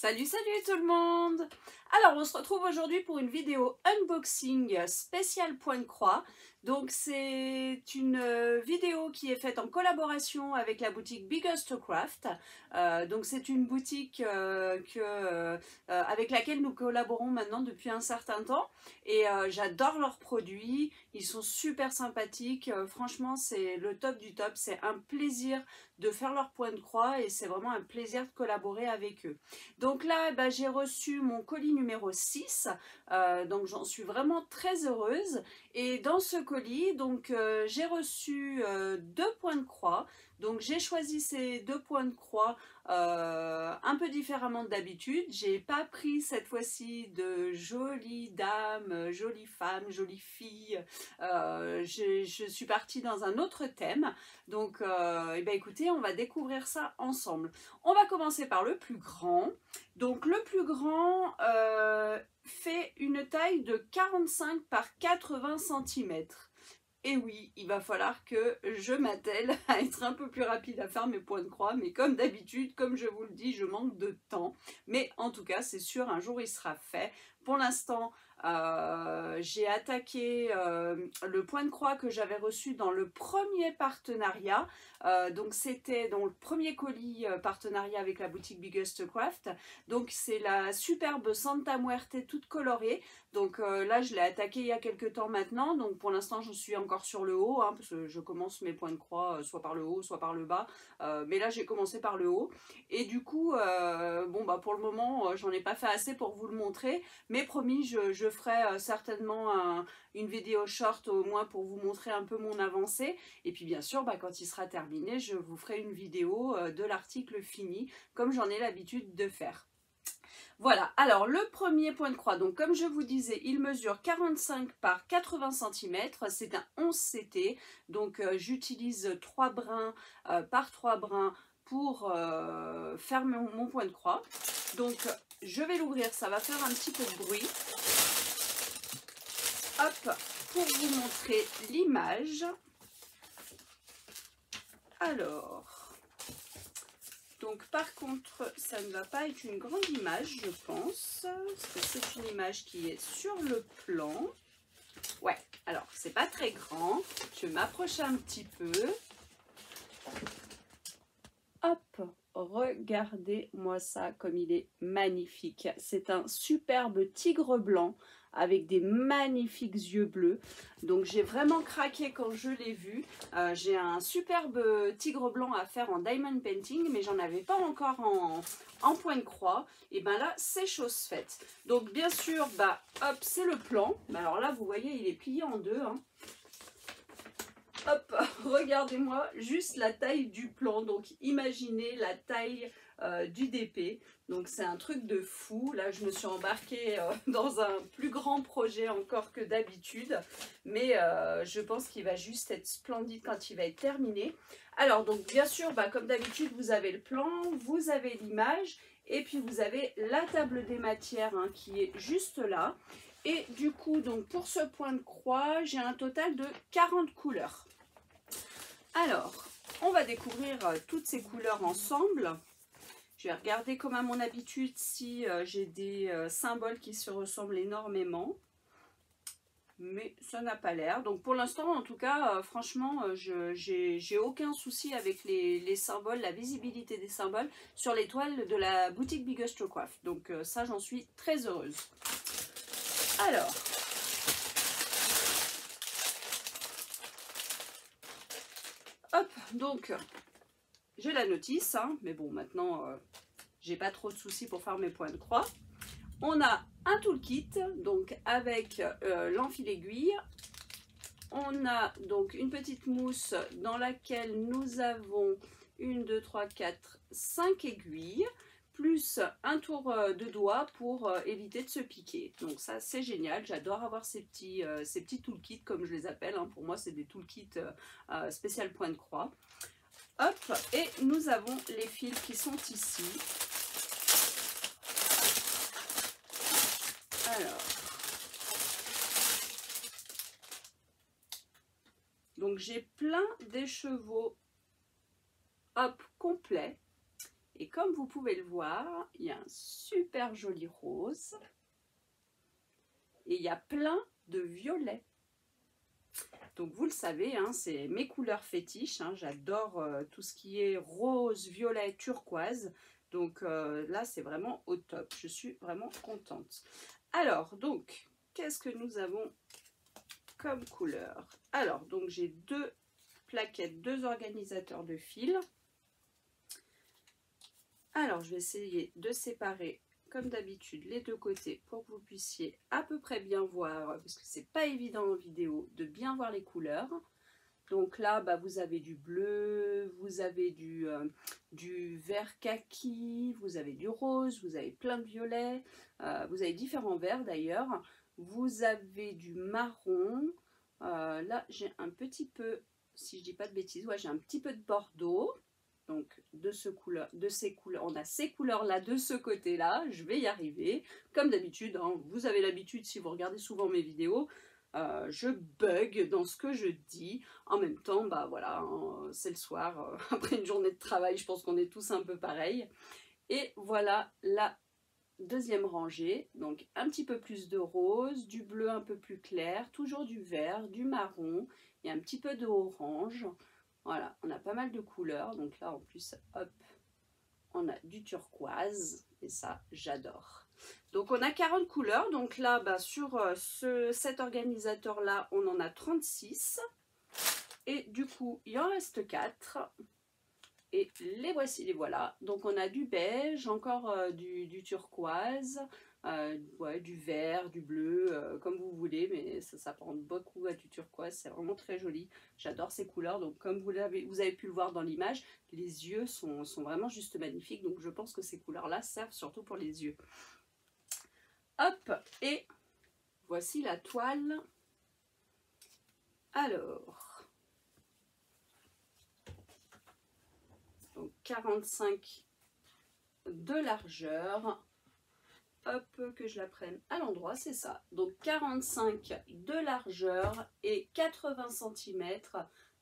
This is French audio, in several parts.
Salut, salut tout le monde! Alors, on se retrouve aujourd'hui pour une vidéo unboxing spéciale Pointe-Croix. Donc, c'est une vidéo qui est faite en collaboration avec la boutique Biggest Craft. Donc, c'est une boutique avec laquelle nous collaborons maintenant depuis un certain temps. Et j'adore leurs produits, ils sont super sympathiques. Franchement, c'est le top du top. C'est un plaisir de faire leur Pointe-Croix et c'est vraiment un plaisir de collaborer avec eux. Donc là, j'ai reçu mon colis numéro 6, donc j'en suis vraiment très heureuse. Et dans ce colis, j'ai reçu 2 points de croix. Donc j'ai choisi ces 2 points de croix un peu différemment d'habitude. J'ai pas pris cette fois-ci de jolies dames, jolies femmes, jolies filles. Je suis partie dans un autre thème. Donc écoutez, on va découvrir ça ensemble. On va commencer par le plus grand. Donc le plus grand fait une taille de 45 par 80 cm. Et oui, il va falloir que je m'attelle à être un peu plus rapide à faire mes points de croix. Mais comme d'habitude, comme je vous le dis, je manque de temps. Mais en tout cas, c'est sûr, un jour il sera fait. Pour l'instant, j'ai attaqué le point de croix que j'avais reçu dans le premier partenariat. Donc c'était dans le premier colis partenariat avec la boutique Biggest Craft. Donc c'est la superbe Santa Muerte toute colorée. Donc là je l'ai attaqué il y a quelques temps maintenant. Donc pour l'instant je suis encore sur le haut, parce que je commence mes points de croix soit par le haut soit par le bas. Mais là j'ai commencé par le haut. Et du coup pour le moment j'en ai pas fait assez pour vous le montrer. Mais promis, je ferai certainement une vidéo short au moins pour vous montrer un peu mon avancée. Et puis bien sûr, quand il sera terminé, je vous ferai une vidéo de l'article fini, comme j'en ai l'habitude de faire. Voilà, alors le premier point de croix, donc comme je vous disais, il mesure 45 par 80 cm, c'est un 11 CT, donc j'utilise 3 brins par 3 brins pour faire mon point de croix. Donc je vais l'ouvrir, ça va faire un petit peu de bruit. Hop, pour vous montrer l'image. Alors, donc par contre, ça ne va pas être une grande image, je pense, parce que c'est une image qui est sur le plan. Ouais, alors c'est pas très grand. Je vais m'approcher un petit peu. Hop, regardez-moi ça comme il est magnifique. C'est un superbe tigre blanc avec des magnifiques yeux bleus. Donc j'ai vraiment craqué quand je l'ai vu. J'ai un superbe tigre blanc à faire en diamond painting, mais j'en avais pas encore en point de croix. Et ben là, c'est chose faite. Donc bien sûr, hop, c'est le plan. Alors là, vous voyez, il est plié en deux. Hop, regardez-moi juste la taille du plan, donc imaginez la taille du DP, donc c'est un truc de fou. Là je me suis embarquée dans un plus grand projet encore que d'habitude, mais je pense qu'il va juste être splendide quand il va être terminé. Alors donc bien sûr, comme d'habitude, vous avez le plan, vous avez l'image, et puis vous avez la table des matières qui est juste là. Et du coup, donc pour ce point de croix, j'ai un total de 40 couleurs. Alors, on va découvrir toutes ces couleurs ensemble. Je vais regarder comme à mon habitude si j'ai des symboles qui se ressemblent énormément. Mais ça n'a pas l'air. Donc pour l'instant, en tout cas, franchement, j'ai aucun souci avec les symboles, la visibilité des symboles sur les toiles de la boutique Biggest Craft. Donc ça, j'en suis très heureuse. Alors, hop, donc j'ai la notice, mais bon, maintenant, j'ai pas trop de soucis pour faire mes points de croix. On a un toolkit, donc avec l'enfil aiguille. On a donc une petite mousse dans laquelle nous avons 1, 2, 3, 4, 5 aiguilles, plus un tour de doigt pour éviter de se piquer. Donc ça, c'est génial. J'adore avoir ces petits toolkits, comme je les appelle. Pour moi, c'est des toolkits spécial point de croix. Hop, et nous avons les fils qui sont ici. Alors, donc j'ai plein d'écheveaux, hop, complets. Et comme vous pouvez le voir, il y a un super joli rose. Et il y a plein de violets. Donc vous le savez, hein, c'est mes couleurs fétiches. Hein, j'adore tout ce qui est rose, violet, turquoise. Donc là, c'est vraiment au top. Je suis vraiment contente. Alors, donc, qu'est-ce que nous avons comme couleur? Alors, donc j'ai deux plaquettes, deux organisateurs de fils. Alors, je vais essayer de séparer comme d'habitude les deux côtés pour que vous puissiez à peu près bien voir, parce que c'est pas évident en vidéo de bien voir les couleurs. Donc là, bah, vous avez du bleu, vous avez du vert kaki, vous avez du rose, vous avez plein de violets, vous avez différents verts d'ailleurs. Vous avez du marron. Là, j'ai un petit peu, si je dis pas de bêtises, ouais, j'ai un petit peu de bordeaux. Donc de ces couleurs, on a ces couleurs-là de ce côté-là, je vais y arriver. Comme d'habitude, hein, vous avez l'habitude, si vous regardez souvent mes vidéos, je bug dans ce que je dis. En même temps, bah voilà, hein, c'est le soir, après une journée de travail, je pense qu'on est tous un peu pareil. Et voilà la deuxième rangée, donc un petit peu plus de rose, du bleu un peu plus clair, toujours du vert, du marron, et un petit peu de orange. Voilà, on a pas mal de couleurs, donc là en plus, hop, on a du turquoise, et ça, j'adore. Donc on a 40 couleurs, donc là, bah, sur cet organisateur-là, on en a 36. Et du coup, il en reste 4. Et les voici, les voilà. Donc on a du beige, encore du turquoise, ouais, du vert, du bleu, comme vous voulez, mais ça s'apparente beaucoup à du turquoise, c'est vraiment très joli. J'adore ces couleurs, donc comme vous avez pu le voir dans l'image, les yeux sont vraiment juste magnifiques, donc je pense que ces couleurs-là servent surtout pour les yeux. Hop, et voici la toile. Alors, donc 45 de largeur. Hop, que je la prenne à l'endroit, c'est ça. Donc 45 de largeur et 80 cm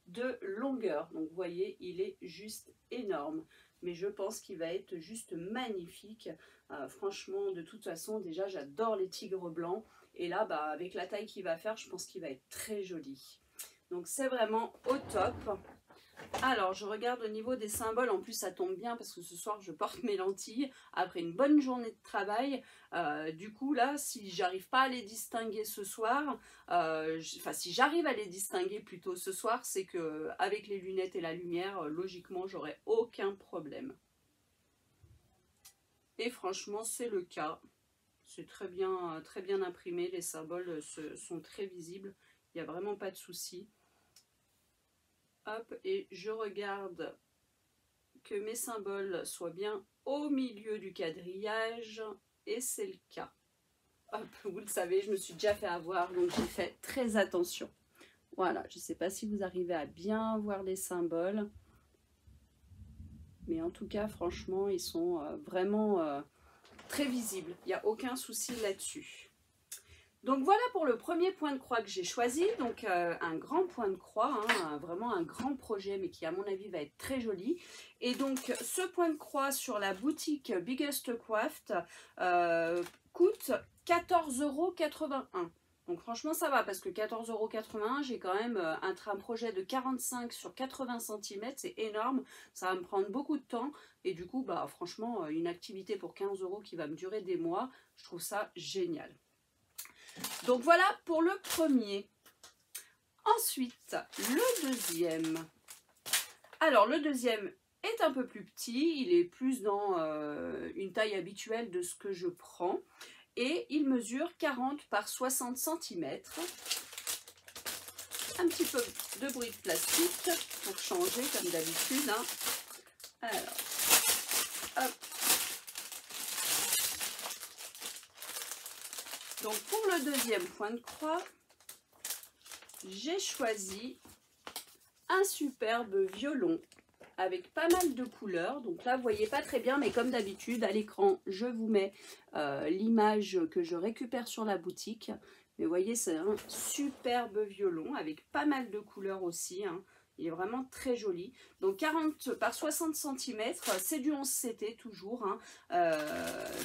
de longueur. Donc vous voyez, il est juste énorme. Mais je pense qu'il va être juste magnifique. Franchement, de toute façon, déjà, j'adore les tigres blancs. Et là, bah, avec la taille qu'il va faire, je pense qu'il va être très joli. Donc c'est vraiment au top. Alors, je regarde au niveau des symboles, en plus ça tombe bien parce que ce soir je porte mes lentilles après une bonne journée de travail. Du coup là, si j'arrive pas à les distinguer ce soir, enfin si j'arrive à les distinguer plutôt ce soir, c'est que avec les lunettes et la lumière, logiquement j'aurai aucun problème. Et franchement c'est le cas. C'est très bien imprimé, les symboles sont très visibles, il n'y a vraiment pas de souci. Hop, et je regarde que mes symboles soient bien au milieu du quadrillage, et c'est le cas. Hop, vous le savez, je me suis déjà fait avoir, donc j'ai fait très attention. Voilà, je ne sais pas si vous arrivez à bien voir les symboles, mais en tout cas, franchement, ils sont vraiment très visibles. Il n'y a aucun souci là-dessus. Donc voilà pour le premier point de croix que j'ai choisi, donc un grand point de croix, hein, vraiment un grand projet, mais qui à mon avis va être très joli. Et donc ce point de croix sur la boutique Biggest Craft coûte 14,81 €. Donc franchement ça va, parce que 14,81 €, j'ai quand même un projet de 45 sur 80 cm, c'est énorme, ça va me prendre beaucoup de temps. Et du coup, bah, franchement, une activité pour 15 € qui va me durer des mois, je trouve ça génial. Donc voilà pour le premier. Ensuite, le deuxième. Alors le deuxième est un peu plus petit, il est plus dans une taille habituelle de ce que je prends. Et il mesure 40 par 60 cm. Un petit peu de bruit de plastique pour changer comme d'habitude. Hein. Alors, hop. Donc pour le deuxième point de croix, j'ai choisi un superbe violon avec pas mal de couleurs. Donc là, vous voyez pas très bien, mais comme d'habitude, à l'écran, je vous mets l'image que je récupère sur la boutique. Mais vous voyez, c'est un superbe violon avec pas mal de couleurs aussi. Hein. Il est vraiment très joli. Donc 40 par 60 cm, c'est du 11 CT toujours. Hein.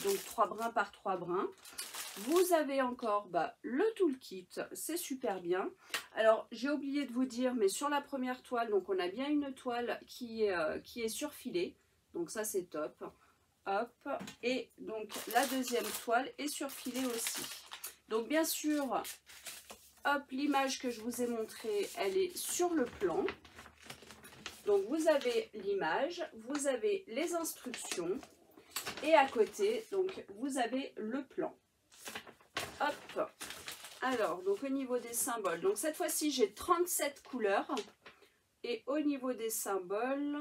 Donc 3 brins par 3 brins. Vous avez encore le toolkit, c'est super bien. Alors j'ai oublié de vous dire, mais sur la première toile, donc on a bien une toile qui est surfilée. Donc ça c'est top. Hop. Et donc la deuxième toile est surfilée aussi. Donc bien sûr, hop, l'image que je vous ai montrée, elle est sur le plan. Donc vous avez l'image, vous avez les instructions et à côté, donc vous avez le plan. Hop. Alors, donc au niveau des symboles, donc cette fois-ci j'ai 37 couleurs et au niveau des symboles,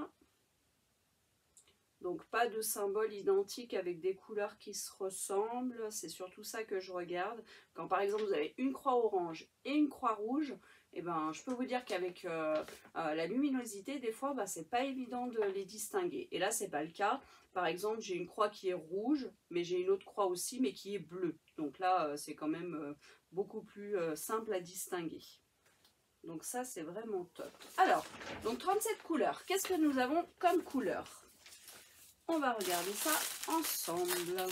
donc pas de symboles identiques avec des couleurs qui se ressemblent, c'est surtout ça que je regarde. Quand par exemple vous avez une croix orange et une croix rouge, et ben, je peux vous dire qu'avec la luminosité, des fois, c'est pas évident de les distinguer. Et là, c'est pas le cas. Par exemple, j'ai une croix qui est rouge, mais j'ai une autre croix aussi, mais qui est bleue. Donc là, c'est quand même beaucoup plus simple à distinguer. Donc ça, c'est vraiment top. Alors, donc 37 couleurs. Qu'est-ce que nous avons comme couleurs? On va regarder ça ensemble. Alors.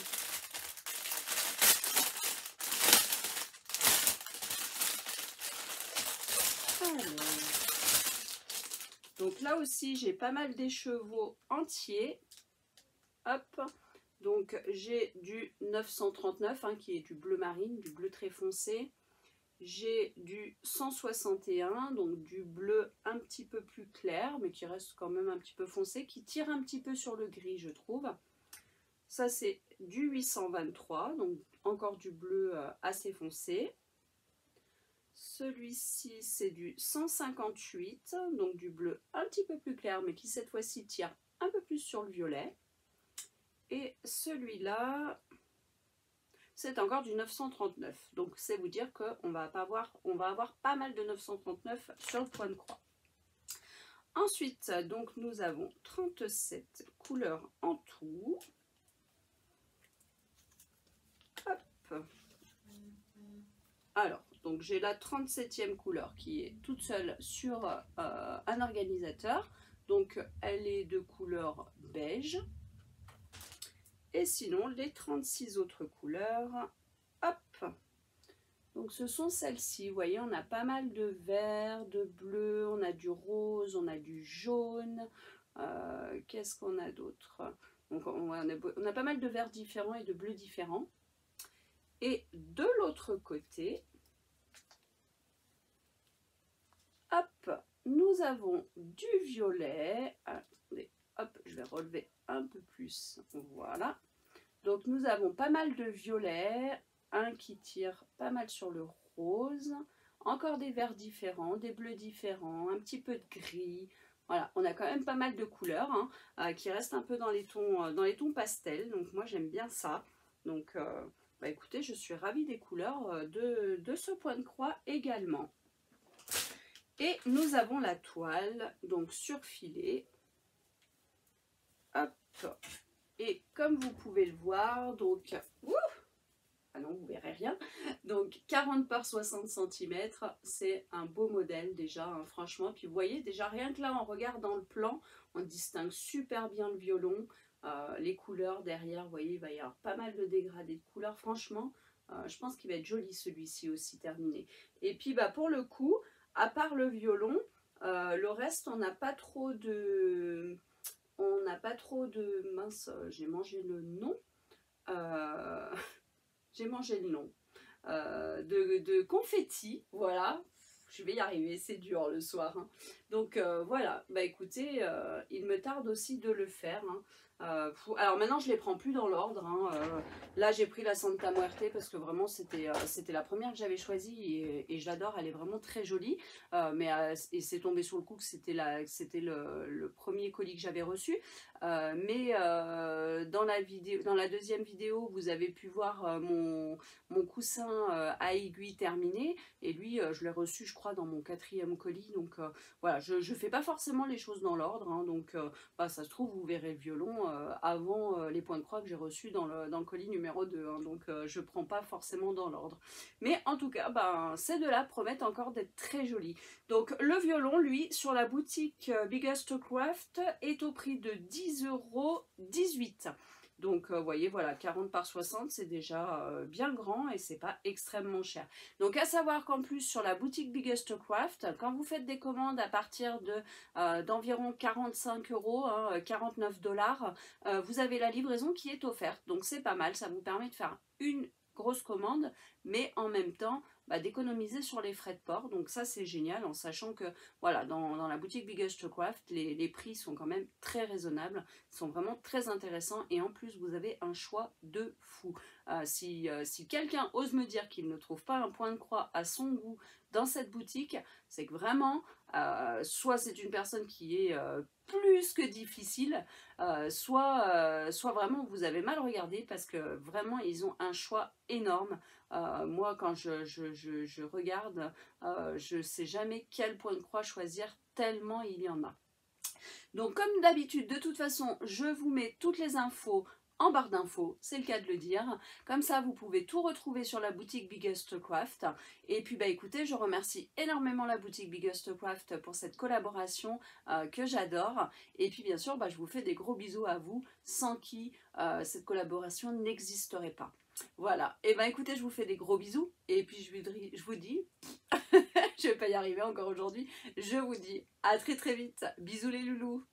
Donc là aussi, j'ai pas mal d'écheveaux entiers. Hop. Donc j'ai du 939 hein, qui est du bleu marine, du bleu très foncé. J'ai du 161, donc du bleu un petit peu plus clair, mais qui reste quand même un petit peu foncé, qui tire un petit peu sur le gris, je trouve. Ça, c'est du 823, donc encore du bleu assez foncé. Celui-ci, c'est du 158, donc du bleu un petit peu plus clair, mais qui cette fois-ci tire un peu plus sur le violet. Et celui-là, c'est encore du 939. Donc c'est vous dire qu'on va avoir pas mal de 939 sur le point de croix. Ensuite, donc nous avons 37 couleurs en tout. Hop. Alors, donc j'ai la 37e couleur qui est toute seule sur un organisateur. Donc elle est de couleur beige. Et sinon, les 36 autres couleurs, hop, donc ce sont celles-ci. Vous voyez, on a pas mal de vert, de bleu, on a du rose, on a du jaune. Qu'est-ce qu'on a d'autre? Donc on a pas mal de verts différents et de bleus différents. Et de l'autre côté, hop, nous avons du violet. Attendez, hop, je vais relever un peu plus, voilà. Donc nous avons pas mal de violets, un qui tire pas mal sur le rose, encore des verts différents, des bleus différents, un petit peu de gris. Voilà, on a quand même pas mal de couleurs hein, qui restent un peu dans les tons pastels, donc moi j'aime bien ça. Donc écoutez, je suis ravie des couleurs de ce point de croix également. Et nous avons la toile, donc surfilée. Hop. Et comme vous pouvez le voir, donc, ah non, vous verrez rien, donc 40 par 60 cm, c'est un beau modèle déjà, hein, franchement. Puis vous voyez, déjà rien que là, on regarde dans le plan, on distingue super bien le violon, les couleurs derrière, vous voyez, il va y avoir pas mal de dégradés de couleurs, franchement, je pense qu'il va être joli celui-ci aussi terminé. Et puis pour le coup, à part le violon, le reste, on n'a pas trop de... mince, j'ai mangé le nom. J'ai mangé le nom. De confetti, voilà. Je vais y arriver, c'est dur le soir. Hein. Donc voilà, écoutez, il me tarde aussi de le faire. Hein. Alors maintenant, je ne les prends plus dans l'ordre. Hein. Là, j'ai pris la Santa Muerte parce que vraiment, c'était la première que j'avais choisie et je l'adore. Elle est vraiment très jolie. Et c'est tombé sur le coup que c'était le premier colis que j'avais reçu. Dans la deuxième vidéo, vous avez pu voir mon coussin à aiguille terminé. Et lui, je l'ai reçu, je crois, dans mon 4e colis. Donc voilà, je ne fais pas forcément les choses dans l'ordre. Hein. Donc ça se trouve, vous verrez le violon avant les points de croix que j'ai reçus dans le colis numéro 2, hein, donc je ne prends pas forcément dans l'ordre. Mais en tout cas, ben, ces deux-là promettent encore d'être très jolis. Donc le violon, lui, sur la boutique Biggest Craft, est au prix de 10,18 €. Donc vous voyez, voilà, 40 par 60, c'est déjà bien grand et c'est pas extrêmement cher. Donc à savoir qu'en plus sur la boutique Biggest Craft, quand vous faites des commandes à partir d'environ 45 €, hein, 49 $, vous avez la livraison qui est offerte. Donc c'est pas mal, ça vous permet de faire une grosse commande, mais en même temps d'économiser sur les frais de port. Donc ça c'est génial, en sachant que voilà, dans la boutique Biggest Craft, les prix sont quand même très raisonnables, sont vraiment très intéressants, et en plus vous avez un choix de fou. Si quelqu'un ose me dire qu'il ne trouve pas un point de croix à son goût dans cette boutique, c'est que vraiment soit c'est une personne qui est plus que difficile, soit vraiment vous avez mal regardé, parce que vraiment ils ont un choix énorme. Moi quand je regarde, je ne sais jamais quel point de croix choisir, tellement il y en a. Donc comme d'habitude, de toute façon, je vous mets toutes les infos en barre d'infos, c'est le cas de le dire. Comme ça, vous pouvez tout retrouver sur la boutique Biggest Craft. Et puis, écoutez, je remercie énormément la boutique Biggest Craft pour cette collaboration que j'adore. Et puis, bien sûr, je vous fais des gros bisous à vous, sans qui cette collaboration n'existerait pas. Voilà. Et écoutez, je vous fais des gros bisous. Et puis, je vous dis, je vais pas y arriver encore aujourd'hui, je vous dis à très très vite. Bisous les loulous.